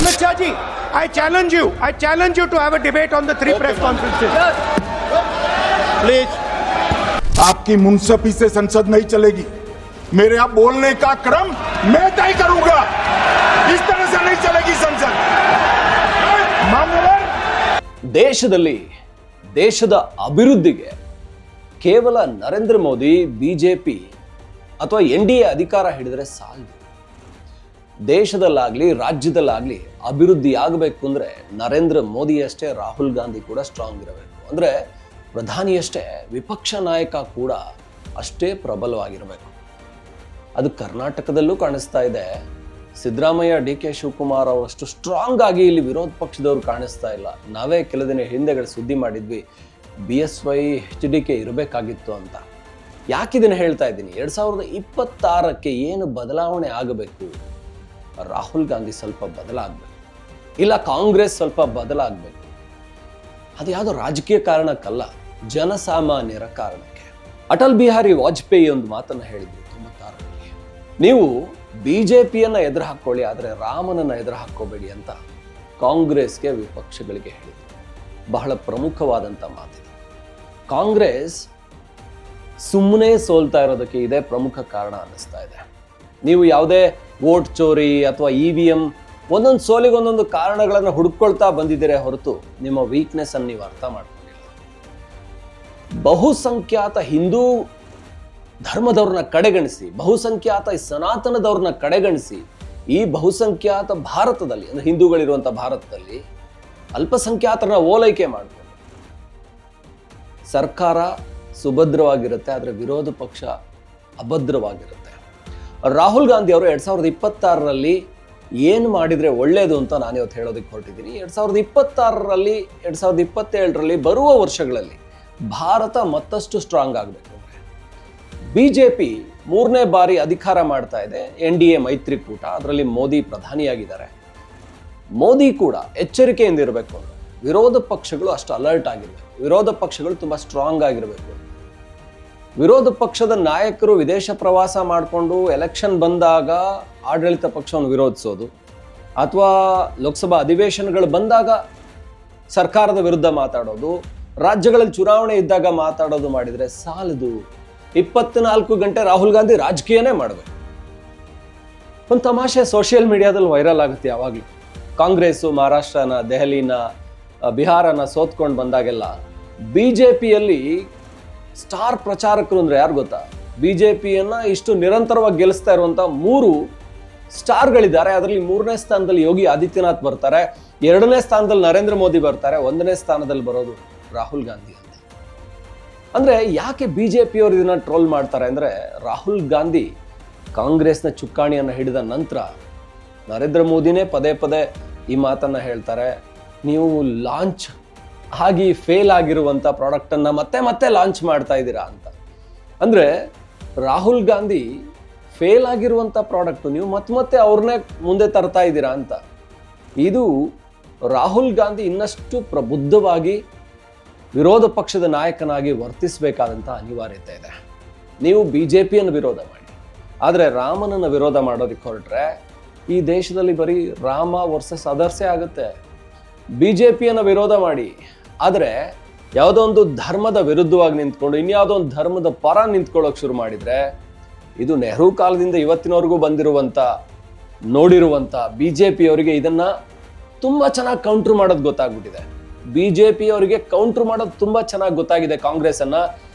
Amit Shah ji, I challenge you to have a debate on the three press conferences. Please. आपकी मुंसफी से संसद नहीं चलेगी। मेरे यहाँ बोलने का क्रम मैं तय करूंगा। इस तरह से नहीं चलेगी संसद। ದೇಶದಲ್ಲಿ ದೇಶದ ಅಭಿವೃದ್ಧಿಗೆ ಕೇವಲ ನರೇಂದ್ರ ಮೋದಿ ಬಿಜೆಪಿ ಅಥವಾ NDA ಅಧಿಕಾರ ಹಿಡಿದ್ರೆ ಸಾಲದು. ದೇಶದಲ್ಲಾಗ್ಲಿ ರಾಜ್ಯದಲ್ಲಾಗ್ಲಿ ಅಭಿವೃದ್ಧಿ ಆಗಬೇಕು ಅಂದ್ರೆ ನರೇಂದ್ರ ಮೋದಿ ಅಷ್ಟೇ, ರಾಹುಲ್ ಗಾಂಧಿ ಕೂಡ ಸ್ಟ್ರಾಂಗ್ ಇರಬೇಕು. ಅಂದ್ರೆ ಪ್ರಧಾನಿಯಷ್ಟೇ ವಿಪಕ್ಷ ನಾಯಕ ಕೂಡ ಅಷ್ಟೇ ಪ್ರಬಲವಾಗಿರಬೇಕು. ಅದು ಕರ್ನಾಟಕದಲ್ಲೂ ಕಾಣಿಸ್ತಾ ಇದೆ. ಸಿದ್ದರಾಮಯ್ಯ, DK ಶಿವಕುಮಾರ್ ಅವರಷ್ಟು ಸ್ಟ್ರಾಂಗ್ ಆಗಿ ಇಲ್ಲಿ ವಿರೋಧ ಪಕ್ಷದವ್ರು ಕಾಣಿಸ್ತಾ ಇಲ್ಲ. ನಾವೇ ಕೆಲ ದಿನ ಹಿಂದೆಗಳ ಸುದ್ದಿ ಮಾಡಿದ್ವಿ, BSY HDK ಇರಬೇಕಾಗಿತ್ತು ಅಂತ. ಯಾಕಿದನ್ನು ಹೇಳ್ತಾ ಇದ್ದೀನಿ, 2026ಕ್ಕೆ ಏನು ಬದಲಾವಣೆ ಆಗಬೇಕು? ರಾಹುಲ್ ಗಾಂಧಿ ಸ್ವಲ್ಪ ಬದಲಾಗಬೇಕು, ಇಲ್ಲ ಕಾಂಗ್ರೆಸ್ ಸ್ವಲ್ಪ ಬದಲಾಗಬೇಕು. ಅದು ಯಾವುದೋ ರಾಜಕೀಯ ಕಾರಣಕ್ಕಲ್ಲ, ಜನಸಾಮಾನ್ಯರ ಕಾರಣಕ್ಕೆ. ಅಟಲ್ ಬಿಹಾರಿ ವಾಜಪೇಯಿ ಒಂದು ಮಾತನ್ನು ಹೇಳಿದ್ರು 96ರಲ್ಲಿ, ನೀವು BJPಯನ್ನ ಎದುರು ಹಾಕೊಳ್ಳಿ, ಆದರೆ ರಾಮನನ್ನ ಎದುರು ಹಾಕೋಬೇಡಿ ಅಂತ ಕಾಂಗ್ರೆಸ್ಗೆ ವಿಪಕ್ಷಗಳಿಗೆ ಹೇಳಿದ್ರು. ಬಹಳ ಪ್ರಮುಖವಾದಂಥ ಮಾತಿದೆ. ಕಾಂಗ್ರೆಸ್ ಸುಮ್ಮನೆ ಸೋಲ್ತಾ ಇರೋದಕ್ಕೆ ಇದೇ ಪ್ರಮುಖ ಕಾರಣ ಅನ್ನಿಸ್ತಾ ಇದೆ. ನೀವು ಯಾವುದೇ ವೋಟ್ ಚೋರಿ ಅಥವಾ EVM ಒಂದೊಂದು ಸೋಲಿಗೆ ಒಂದೊಂದು ಕಾರಣಗಳನ್ನು ಹುಡುಕೊಳ್ತಾ ಬಂದಿದ್ದೀರಾ ಹೊರತು ನಿಮ್ಮ ವೀಕ್ನೆಸ್ ಅನ್ನು ನೀವು ಅರ್ಥ ಮಾಡ್ಕೊಂಡಿಲ್ಲ. ಬಹುಸಂಖ್ಯಾತ ಹಿಂದೂ ಧರ್ಮದವ್ರನ್ನ ಕಡೆಗಣಿಸಿ, ಬಹುಸಂಖ್ಯಾತ ಸನಾತನದವ್ರನ್ನ ಕಡೆಗಣಿಸಿ, ಈ ಬಹುಸಂಖ್ಯಾತ ಭಾರತದಲ್ಲಿ ಅಂದ್ರೆ ಹಿಂದೂಗಳಿರುವಂಥ ಭಾರತದಲ್ಲಿ ಅಲ್ಪಸಂಖ್ಯಾತರನ್ನ ಓಲೈಕೆ ಮಾಡಿಕೊಂಡು ಸರ್ಕಾರ ಸುಭದ್ರವಾಗಿರುತ್ತೆ, ಆದರೆ ವಿರೋಧ ಪಕ್ಷ ಅಭದ್ರವಾಗಿರುತ್ತೆ. ರಾಹುಲ್ ಗಾಂಧಿ ಅವರು 2026ರಲ್ಲಿ ಏನು ಮಾಡಿದರೆ ಒಳ್ಳೆಯದು ಅಂತ ನಾನು ಇವತ್ತು ಹೇಳೋದಕ್ಕೆ ಹೊರಟಿದ್ದೀನಿ. 2026ರಲ್ಲಿ 2027ರಲ್ಲಿ ಬರುವ ವರ್ಷಗಳಲ್ಲಿ ಭಾರತ ಮತ್ತಷ್ಟು ಸ್ಟ್ರಾಂಗ್ ಆಗಬೇಕು ಅಂದರೆ BJP 3ನೇ ಬಾರಿ ಅಧಿಕಾರ ಮಾಡ್ತಾ ಇದೆ. NDA ಮೈತ್ರಿಕೂಟ, ಅದರಲ್ಲಿ ಮೋದಿ ಪ್ರಧಾನಿಯಾಗಿದ್ದಾರೆ. ಮೋದಿ ಕೂಡ ಎಚ್ಚರಿಕೆಯಿಂದ ಇರಬೇಕು. ವಿರೋಧ ಪಕ್ಷಗಳು ಅಷ್ಟು ಅಲರ್ಟ್ ಆಗಿರಬೇಕು, ವಿರೋಧ ಪಕ್ಷಗಳು ತುಂಬ ಸ್ಟ್ರಾಂಗ್ ಆಗಿರಬೇಕು. ವಿರೋಧ ಪಕ್ಷದ ನಾಯಕರು ವಿದೇಶ ಪ್ರವಾಸ ಮಾಡಿಕೊಂಡು ಎಲೆಕ್ಷನ್ ಬಂದಾಗ ಆಡಳಿತ ಪಕ್ಷವನ್ನು ವಿರೋಧಿಸೋದು, ಅಥವಾ ಲೋಕಸಭಾ ಅಧಿವೇಶನಗಳು ಬಂದಾಗ ಸರ್ಕಾರದ ವಿರುದ್ಧ ಮಾತಾಡೋದು, ರಾಜ್ಯಗಳಲ್ಲಿ ಚುನಾವಣೆ ಇದ್ದಾಗ ಮಾತಾಡೋದು ಮಾಡಿದರೆ ಸಾಲದು. 24 ಗಂಟೆ ರಾಹುಲ್ ಗಾಂಧಿ ರಾಜಕೀಯನೇ ಮಾಡಬೇಕು. ಒಂದು ತಮಾಷೆ ಸೋಷಿಯಲ್ ಮೀಡಿಯಾದಲ್ಲಿ ವೈರಲ್ ಆಗುತ್ತೆ ಯಾವಾಗಲೂ. ಕಾಂಗ್ರೆಸ್ಸು ಮಹಾರಾಷ್ಟ್ರನ, ದೆಹಲಿನ, ಬಿಹಾರನ ಸೋತ್ಕೊಂಡು ಬಂದಾಗೆಲ್ಲ BJPಯಲ್ಲಿ ಸ್ಟಾರ್ ಪ್ರಚಾರಕರು ಅಂದ್ರೆ ಯಾರು ಗೊತ್ತಾ? BJPಯನ್ನ ಇಷ್ಟು ನಿರಂತರವಾಗಿ ಗೆಲ್ಲಿಸ್ತಾ ಇರುವಂತ 3 ಸ್ಟಾರ್ಗಳಿದ್ದಾರೆ. ಅದರಲ್ಲಿ 3ನೇ ಸ್ಥಾನದಲ್ಲಿ ಯೋಗಿ ಆದಿತ್ಯನಾಥ್ ಬರ್ತಾರೆ, 2ನೇ ಸ್ಥಾನದಲ್ಲಿ ನರೇಂದ್ರ ಮೋದಿ ಬರ್ತಾರೆ, 1ನೇ ಸ್ಥಾನದಲ್ಲಿ ಬರೋದು ರಾಹುಲ್ ಗಾಂಧಿ ಅಂತ. ಅಂದ್ರೆ ಯಾಕೆ BJPಯವರು ಇದನ್ನ ಟ್ರೋಲ್ ಮಾಡ್ತಾರೆ ಅಂದ್ರೆ, ರಾಹುಲ್ ಗಾಂಧಿ ಕಾಂಗ್ರೆಸ್ನ ಚುಕ್ಕಾಣಿಯನ್ನು ಹಿಡಿದ ನಂತರ ನರೇಂದ್ರ ಮೋದಿನೇ ಪದೇ ಪದೇ ಈ ಮಾತನ್ನ ಹೇಳ್ತಾರೆ, ನೀವು ಲಾಂಚ್ ಆಗಿ ಫೇಲ್ ಆಗಿರುವಂಥ ಪ್ರಾಡಕ್ಟನ್ನು ಮತ್ತೆ ಮತ್ತೆ ಲಾಂಚ್ ಮಾಡ್ತಾ ಇದ್ದೀರಾ ಅಂತ. ಅಂದರೆ ರಾಹುಲ್ ಗಾಂಧಿ ಫೇಲ್ ಆಗಿರುವಂಥ ಪ್ರಾಡಕ್ಟು ನೀವು ಮತ್ತೆ ಅವ್ರನ್ನೇ ಮುಂದೆ ತರ್ತಾ ಇದ್ದೀರಾ ಅಂತ. ಇದು ರಾಹುಲ್ ಗಾಂಧಿ ಇನ್ನಷ್ಟು ಪ್ರಬುದ್ಧವಾಗಿ ವಿರೋಧ ಪಕ್ಷದ ನಾಯಕನಾಗಿ ವರ್ತಿಸಬೇಕಾದಂಥ ಅನಿವಾರ್ಯತೆ ಇದೆ. ನೀವು BJPಯನ್ನು ವಿರೋಧ ಮಾಡಿ, ಆದರೆ ರಾಮನನ್ನು ವಿರೋಧ ಮಾಡೋದಕ್ಕೆ ಹೊರಟ್ರೆ ಈ ದೇಶದಲ್ಲಿ ಬರೀ ರಾಮ ವರ್ಸಸ್ ಅದರ್ಸೇ ಆಗುತ್ತೆ. BJPಯನ್ನು ವಿರೋಧ ಮಾಡಿ, ಆದರೆ ಯಾವುದೋ ಒಂದು ಧರ್ಮದ ವಿರುದ್ಧವಾಗಿ ನಿಂತ್ಕೊಂಡು ಇನ್ಯಾವುದೋ ಒಂದು ಧರ್ಮದ ಪರ ನಿಂತ್ಕೊಳ್ಳೋಕೆ ಶುರು ಮಾಡಿದರೆ, ಇದು ನೆಹರು ಕಾಲದಿಂದ ಇವತ್ತಿನವರೆಗೂ ಬಂದಿರುವಂಥ ನೋಡಿರುವಂಥ BJPಯವರಿಗೆ ಇದನ್ನು ತುಂಬ ಚೆನ್ನಾಗಿ ಕೌಂಟ್ರ್ ಮಾಡೋದು ಗೊತ್ತಾಗ್ಬಿಟ್ಟಿದೆ. BJPಯವರಿಗೆ ಕೌಂಟ್ರ್ ಮಾಡೋದು ತುಂಬ ಚೆನ್ನಾಗಿ ಗೊತ್ತಾಗಿದೆ ಕಾಂಗ್ರೆಸ್ಸನ್ನು.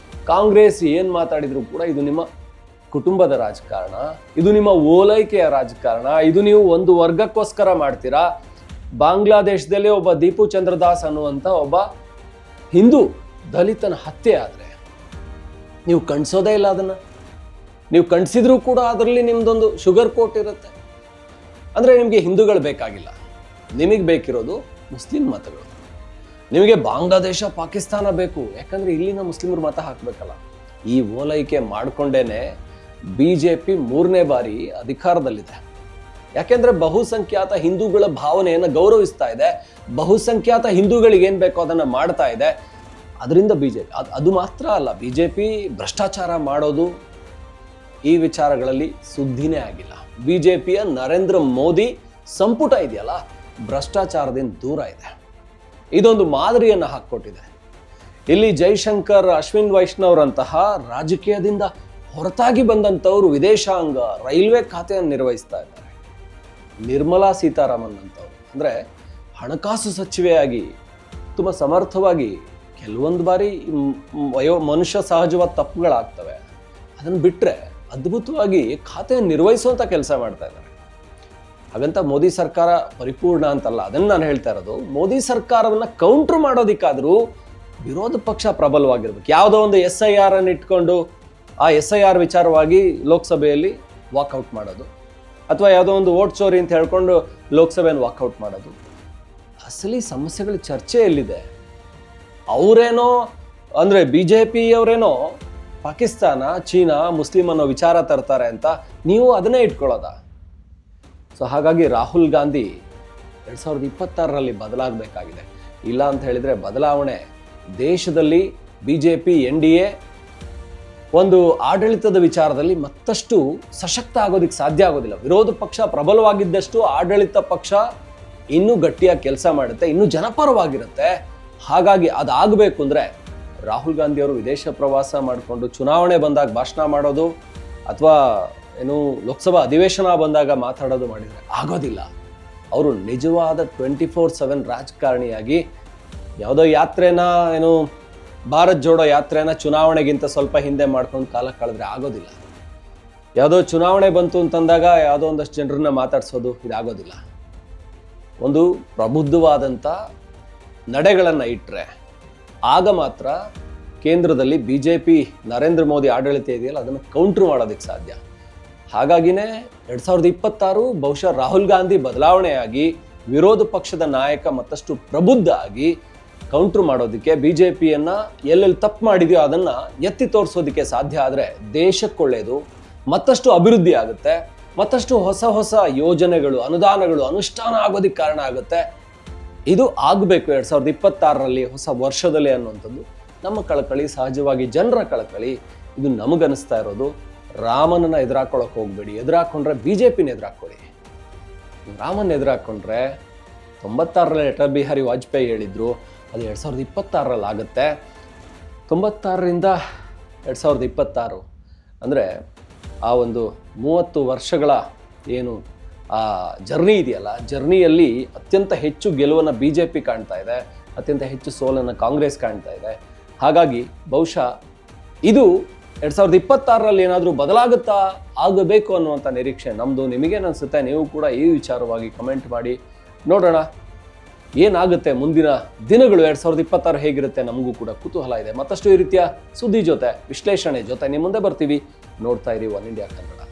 ಕಾಂಗ್ರೆಸ್ ಏನು ಮಾತಾಡಿದ್ರು ಕೂಡ ಇದು ನಿಮ್ಮ ಕುಟುಂಬದ ರಾಜಕಾರಣ, ಇದು ನಿಮ್ಮ ಓಲೈಕೆಯ ರಾಜಕಾರಣ, ಇದು ನೀವು ಒಂದು ವರ್ಗಕ್ಕೋಸ್ಕರ ಮಾಡ್ತೀರಾ. ಬಾಂಗ್ಲಾದೇಶದಲ್ಲಿ ಒಬ್ಬ ದೀಪು ಚಂದ್ರದಾಸ್ ಅನ್ನುವಂಥ ಒಬ್ಬ ಹಿಂದೂ ದಲಿತನ ಹತ್ಯೆ ಆದರೆ ನೀವು ಕಣ್ಸೋದೇ ಇಲ್ಲ. ಅದನ್ನು ನೀವು ಕಣ್ಸಿದ್ರೂ ಕೂಡ ಅದರಲ್ಲಿ ನಿಮ್ದೊಂದು ಶುಗರ್ ಕೋಟ್ ಇರುತ್ತೆ. ಅಂದರೆ ನಿಮಗೆ ಹಿಂದೂಗಳು ಬೇಕಾಗಿಲ್ಲ, ನಿಮಗೆ ಬೇಕಿರೋದು ಮುಸ್ಲಿಂ ಮತಗಳು. ನಿಮಗೆ ಬಾಂಗ್ಲಾದೇಶ, ಪಾಕಿಸ್ತಾನ ಬೇಕು, ಯಾಕಂದರೆ ಇಲ್ಲಿನ ಮುಸ್ಲಿಮರು ಮತ ಹಾಕಬೇಕಲ್ಲ. ಈ ಓಲೈಕೆ ಮಾಡಿಕೊಂಡೇನೆ BJP 3ನೇ ಬಾರಿ ಅಧಿಕಾರದಲ್ಲಿದೆ. ಯಾಕೆಂದ್ರೆ ಬಹುಸಂಖ್ಯಾತ ಹಿಂದೂಗಳ ಭಾವನೆಯನ್ನು ಗೌರವಿಸ್ತಾ ಇದೆ, ಬಹುಸಂಖ್ಯಾತ ಹಿಂದೂಗಳಿಗೆ ಏನ್ ಬೇಕೋ ಅದನ್ನ ಮಾಡ್ತಾ ಇದೆ. ಅದರಿಂದ BJP ಅದು ಮಾತ್ರ ಅಲ್ಲ, BJP ಭ್ರಷ್ಟಾಚಾರ ಮಾಡೋದು ಈ ವಿಚಾರಗಳಲ್ಲಿ ಸುದ್ದಿನೇ ಆಗಿಲ್ಲ. BJPಯ ನರೇಂದ್ರ ಮೋದಿ ಸಂಪುಟ ಇದೆಯಲ್ಲ, ಭ್ರಷ್ಟಾಚಾರದಿಂದ ದೂರ ಇದೆ. ಇದೊಂದು ಮಾದರಿಯನ್ನು ಹಾಕ್ಕೊಟ್ಟಿದೆ. ಇಲ್ಲಿ ಜೈಶಂಕರ್, ಅಶ್ವಿನ್ ವೈಷ್ಣವ್ರಂತಹ ರಾಜಕೀಯದಿಂದ ಹೊರತಾಗಿ ಬಂದಂಥವರು ವಿದೇಶಾಂಗ, ರೈಲ್ವೆ ಖಾತೆಯನ್ನು ನಿರ್ವಹಿಸ್ತಾ ಇದ್ದಾರೆ. ನಿರ್ಮಲಾ ಸೀತಾರಾಮನ್ ಅಂತವರು ಅಂದರೆ ಹಣಕಾಸು ಸಚಿವೆಯಾಗಿ ತುಂಬ ಸಮರ್ಥವಾಗಿ ಕೆಲವೊಂದು ಬಾರಿ ಮನುಷ್ಯ ಸಹಜವಾದ ತಪ್ಪುಗಳಾಗ್ತವೆ, ಅದನ್ನು ಬಿಟ್ಟರೆ ಅದ್ಭುತವಾಗಿ ಖಾತೆಯನ್ನು ನಿರ್ವಹಿಸುವಂಥ ಕೆಲಸ ಮಾಡ್ತಾ ಇದ್ದಾರೆ. ಹಾಗಂತ ಮೋದಿ ಸರ್ಕಾರ ಪರಿಪೂರ್ಣ ಅಂತಲ್ಲ, ಅದನ್ನು ನಾನು ಹೇಳ್ತಾ ಇರೋದು. ಮೋದಿ ಸರ್ಕಾರವನ್ನು ಕೌಂಟ್ರ್ ಮಾಡೋದಕ್ಕಾದರೂ ವಿರೋಧ ಪಕ್ಷ ಪ್ರಬಲವಾಗಿರ್ಬೇಕು. ಯಾವುದೋ ಒಂದು SIR ಅನ್ನು ಇಟ್ಕೊಂಡು ಆ SIR ವಿಚಾರವಾಗಿ ಲೋಕಸಭೆಯಲ್ಲಿ ವಾಕೌಟ್ ಮಾಡೋದು, ಅಥವಾ ಯಾವುದೋ ಒಂದು ವೋಟ್ ಚೋರಿ ಅಂತ ಹೇಳ್ಕೊಂಡು ಲೋಕಸಭೆಯನ್ನು ವಾಕೌಟ್ ಮಾಡೋದು. ಅಸಲಿ ಸಮಸ್ಯೆಗಳ ಚರ್ಚೆ ಎಲ್ಲಿದೆ? ಅವರೇನೋ ಅಂದರೆ BJP ಅವರೇನೋ ಪಾಕಿಸ್ತಾನ, ಚೀನಾ, ಮುಸ್ಲಿಂ ಅನ್ನೋ ವಿಚಾರ ತರ್ತಾರೆ ಅಂತ ನೀವು ಅದನ್ನೇ ಇಟ್ಕೊಳ್ಳೋದ? ಸೊ ಹಾಗಾಗಿ ರಾಹುಲ್ ಗಾಂಧಿ 2026ರಲ್ಲಿ ಬದಲಾಗಬೇಕಾಗಿದೆ. ಇಲ್ಲ ಅಂತ ಹೇಳಿದರೆ ಬದಲಾವಣೆ ದೇಶದಲ್ಲಿ BJP NDA ಒಂದು ಆಡಳಿತದ ವಿಚಾರದಲ್ಲಿ ಮತ್ತಷ್ಟು ಸಶಕ್ತ ಆಗೋದಕ್ಕೆ ಸಾಧ್ಯ ಆಗೋದಿಲ್ಲ. ವಿರೋಧ ಪಕ್ಷ ಪ್ರಬಲವಾಗಿದ್ದಷ್ಟು ಆಡಳಿತ ಪಕ್ಷ ಇನ್ನೂ ಗಟ್ಟಿಯಾಗಿ ಕೆಲಸ ಮಾಡುತ್ತೆ, ಇನ್ನೂ ಜನಪರವಾಗಿರುತ್ತೆ. ಹಾಗಾಗಿ ಅದಾಗಬೇಕು ಅಂದರೆ ರಾಹುಲ್ ಗಾಂಧಿ ಅವರು ವಿದೇಶ ಪ್ರವಾಸ ಮಾಡಿಕೊಂಡು ಚುನಾವಣೆ ಬಂದಾಗ ಭಾಷಣ ಮಾಡೋದು ಅಥವಾ ಏನು ಲೋಕಸಭಾ ಅಧಿವೇಶನ ಬಂದಾಗ ಮಾತಾಡೋದು ಮಾಡಿದರೆ ಆಗೋದಿಲ್ಲ. ಅವರು ನಿಜವಾದ 24/7 ರಾಜಕಾರಣಿಯಾಗಿ ಯಾವುದೋ ಯಾತ್ರೆನ ಏನು ಭಾರತ್ ಜೋಡೋ ಯಾತ್ರೆನ ಚುನಾವಣೆಗಿಂತ ಸ್ವಲ್ಪ ಹಿಂದೆ ಮಾಡ್ಕೊಂಡು ಕಾಲ ಕಳೆದ್ರೆ ಆಗೋದಿಲ್ಲ. ಯಾವುದೋ ಚುನಾವಣೆ ಬಂತು ಅಂತಂದಾಗ ಯಾವುದೋ ಒಂದಷ್ಟು ಜನರನ್ನ ಮಾತಾಡ್ಸೋದು ಇದಾಗೋದಿಲ್ಲ. ಒಂದು ಪ್ರಬುದ್ಧವಾದಂಥ ನಡೆಗಳನ್ನು ಇಟ್ಟರೆ ಆಗ ಮಾತ್ರ ಕೇಂದ್ರದಲ್ಲಿ BJP ನರೇಂದ್ರ ಮೋದಿ ಆಡಳಿತ ಇದೆಯಲ್ಲ ಅದನ್ನು ಕೌಂಟ್ರ್ ಮಾಡೋದಕ್ಕೆ ಸಾಧ್ಯ. ಹಾಗಾಗಿನೇ 2026 ಬಹುಶಃ ರಾಹುಲ್ ಗಾಂಧಿ ಬದಲಾವಣೆಯಾಗಿ ವಿರೋಧ ಪಕ್ಷದ ನಾಯಕ ಮತ್ತಷ್ಟು ಪ್ರಬುದ್ಧ ಆಗಿ ಕೌಂಟ್ರ್ ಮಾಡೋದಕ್ಕೆ, BJPಯನ್ನು ಎಲ್ಲೆಲ್ಲಿ ತಪ್ಪು ಮಾಡಿದೆಯೋ ಅದನ್ನು ಎತ್ತಿ ತೋರಿಸೋದಕ್ಕೆ ಸಾಧ್ಯ ಆದರೆ ದೇಶಕ್ಕೊಳ್ಳೇದು, ಮತ್ತಷ್ಟು ಅಭಿವೃದ್ಧಿ ಆಗುತ್ತೆ, ಮತ್ತಷ್ಟು ಹೊಸ ಹೊಸ ಯೋಜನೆಗಳು, ಅನುದಾನಗಳು ಅನುಷ್ಠಾನ ಆಗೋದಕ್ಕೆ ಕಾರಣ ಆಗುತ್ತೆ. ಇದು ಆಗಬೇಕು 2026ರಲ್ಲಿ, ಹೊಸ ವರ್ಷದಲ್ಲಿ ಅನ್ನುವಂಥದ್ದು ನಮ್ಮ ಕಳಕಳಿ, ಸಹಜವಾಗಿ ಜನರ ಕಳಕಳಿ. ಇದು ನಮಗನಿಸ್ತಾ ಇರೋದು. ರಾಮನನ್ನ ಎದುರಾಕೊಳ್ಳೋಕೆ ಹೋಗ್ಬೇಡಿ. ಎದುರಾಕೊಂಡ್ರೆ BJPನ ಎದುರಾಕೊಳ್ಳಿ. ರಾಮನ ಎದುರಾಕೊಂಡ್ರೆ 96ರಲ್ಲಿ ಅಟಲ್ ಬಿಹಾರಿ ವಾಜಪೇಯಿ ಹೇಳಿದ್ರು, ಅದು 2026ರಲ್ಲಿ ಆಗುತ್ತೆ. 96ರಿಂದ 2026 ಅಂದರೆ ಆ ಒಂದು 30 ವರ್ಷಗಳ ಏನು ಆ ಜರ್ನಿ ಇದೆಯಲ್ಲ, ಜರ್ನಿಯಲ್ಲಿ ಅತ್ಯಂತ ಹೆಚ್ಚು ಗೆಲುವನ್ನು BJP ಕಾಣ್ತಾ ಇದೆ, ಅತ್ಯಂತ ಹೆಚ್ಚು ಸೋಲನ್ನು ಕಾಂಗ್ರೆಸ್ ಕಾಣ್ತಾ ಇದೆ. ಹಾಗಾಗಿ ಬಹುಶಃ ಇದು 2026ರಲ್ಲಿ ಏನಾದರೂ ಬದಲಾಗುತ್ತಾ, ಆಗಬೇಕು ಅನ್ನುವಂಥ ನಿರೀಕ್ಷೆ ನಮ್ಮದು. ನಿಮಗೇನು ಅನಿಸುತ್ತೆ? ನೀವು ಕೂಡ ಈ ವಿಚಾರವಾಗಿ ಕಮೆಂಟ್ ಮಾಡಿ ನೋಡೋಣ ಏನಾಗುತ್ತೆ ಮುಂದಿನ ದಿನಗಳು. 2026 ಹೇಗಿರುತ್ತೆ ನಮಗೂ ಕೂಡ ಕುತೂಹಲ ಇದೆ. ಮತ್ತಷ್ಟು ಈ ರೀತಿಯ ಸುದ್ದಿ ಜೊತೆ, ವಿಶ್ಲೇಷಣೆ ಜೊತೆ ನಿಮ್ಮ ಮುಂದೆ ಬರ್ತೀವಿ. ನೋಡ್ತಾ ಇರಿ ಒನ್ ಇಂಡಿಯಾ ಕನ್ನಡ.